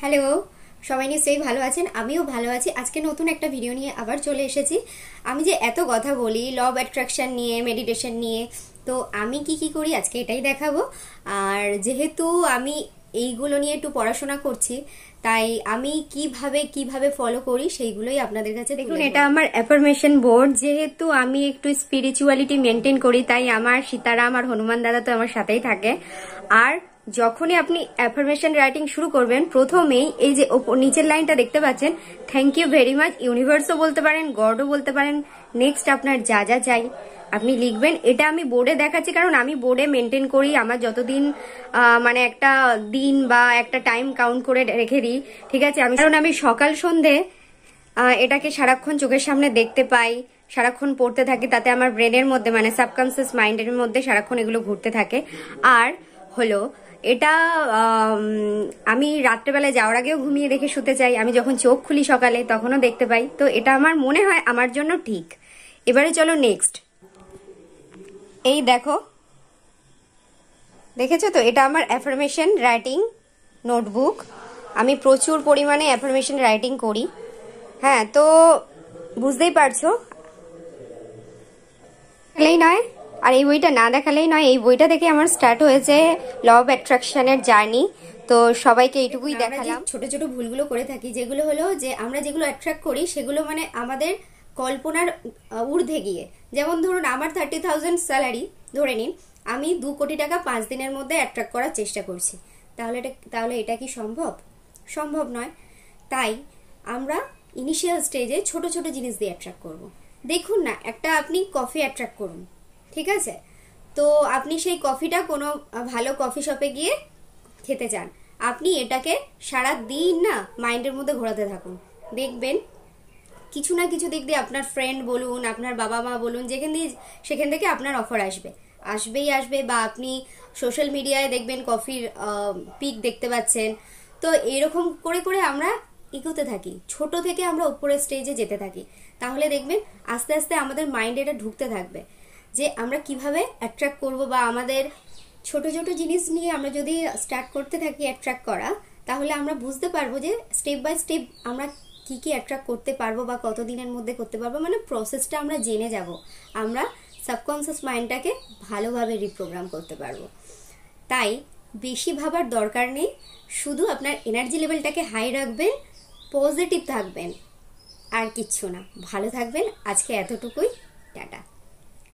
Hello, সবাই নিশ্চয়ই ভালো আছেন। আমিও ভালো আছি। আজকে নতুন একটা ভিডিও নিয়ে আবার চলে এসেছি। আমি যে এত কথা বলি ল অফ অ্যাট্রাকশন নিয়ে, মেডিটেশন নিয়ে, তো আমি কি করি আজকে এটাই দেখাবো। আর যেহেতু আমি এইগুলো নিয়ে একটু পড়াশোনা করছি, তাই আমি কিভাবে ফলো করি সেইগুলোই আপনাদের কাছে দেখুন। এটা আমার অ্যাফার্মেশন বোর্ড। যেহেতু আমি একটু স্পিরিচুয়ালিটি মেনটেন করি, তাই আমার সীতারাম আর হনুমান দাদা তো আমার সাথেই থাকে। আর যখনই আপনি অ্যাফার্মেশন রাইটিং শুরু করবেন, প্রথমেই এই যে নিচের লাইনটা দেখতে পাচ্ছেন, থ্যাংক ইউ ভেরি মাচ, ইউনিভার্সও বলতে পারেন, গডও বলতে পারেন। নেক্সট আপনার যা যা চাই আপনি লিখবেন। এটা আমি বোর্ডে দেখাচ্ছি কারণ আমি বোর্ডে মেনটেন করি। আমার যতদিন মানে একটা দিন বা একটা টাইম কাউন্ট করে রেখে দিই, ঠিক আছে। কারণ আমি সকাল সন্ধে এটাকে সারাক্ষণ চোখের সামনে দেখতে পাই, সারাক্ষণ পড়তে থাকি, তাতে আমার ব্রেনের মধ্যে মানে সাবকনসিয়াস মাইন্ডের মধ্যে সারাক্ষণ এগুলো ঘুরতে থাকে। আর হলো এটা আমি রাত্রেবেলায় যাওয়ার আগেও ঘুমিয়ে দেখে শুতে চাই, আমি যখন চোখ খুলি সকালে তখনও দেখতে পাই। তো এটা আমার মনে হয় আমার জন্য ঠিক। এবারে চলো নেক্সট। এই দেখো, দেখেছো তো, এটা আমার অ্যাফার্মেশন রাইটিং নোটবুক। আমি প্রচুর পরিমাণে অ্যাফার্মেশন রাইটিং করি। হ্যাঁ, তো বুঝতেই পারছো, দেখালেই নয়, আর এই বইটা না দেখালেই নয়। এই বইটা দেখে আমার স্টার্ট হয়েছে ল অফ অ্যাট্রাকশনের জার্নি। তো সবাইকে এইটুকুই দেখালাম। ছোট ছোট ভুলগুলো করে থাকি, যেগুলো হলো যে আমরা যেগুলো অ্যাট্রাক্ট করি সেগুলো মানে আমাদের কল্পনার ঊর্ধ্বে গিয়ে। যেমন ধরুন, আমার 30,000 স্যালারি ধরে নিন, আমি 2 কোটি টাকা 5 দিনের মধ্যে অ্যাট্রাক্ট করার চেষ্টা করছি। তাহলে এটা কি সম্ভব? সম্ভব নয়। তাই আমরা ইনিশিয়াল স্টেজে ছোট ছোট জিনিস দিয়ে অ্যাট্রাক্ট করব। দেখুন না, একটা আপনি কফি অ্যাট্রাক্ট করুন, ঠিক আছে। তো আপনি সেই কফিটা কোনো ভালো কফি শপে গিয়ে খেতে চান, আপনি এটাকে সারা দিন না মাইন্ডের মধ্যে ঘোরাতে থাকুন। দেখবেন কিছু না কিছু দিক দিয়ে আপনার ফ্রেন্ড বলুন, আপনার বাবা মা বলুন, সেখান থেকে আপনার অফার আসবে। বা আপনি সোশ্যাল মিডিয়ায় দেখবেন কফির পিক দেখতে পাচ্ছেন। তো এরকম করে করে আমরা এগোতে থাকি, ছোট থেকে আমরা উপরের স্টেজে যেতে থাকি। তাহলে দেখবেন আস্তে আস্তে আমাদের মাইন্ডে এটা ঢুকতে থাকবে যে আমরা কিভাবে অ্যাট্রাক্ট করব। বা আমাদের ছোট ছোট জিনিস নিয়ে আমরা যদি স্টার্ট করতে থাকি অ্যাট্রাক্ট করা, তাহলে আমরা বুঝতে পারবো যে স্টেপ বাই স্টেপ আমরা কি অ্যাট্রাক্ট করতে পারবো বা কতদিনের মধ্যে করতে পারবো। মানে প্রসেসটা আমরা জেনে যাব, আমরা সাবকনসিয়াস মাইন্ডটাকে ভালোভাবে রিপ্রোগ্রাম করতে পারবো। তাই বেশি ভাবার দরকার নেই, শুধু আপনার এনার্জি লেভেলটাকে হাই রাখবেন, পজিটিভ থাকবেন, আর কিচ্ছু না। ভালো থাকবেন। আজকে এতটুকুই, টাটা।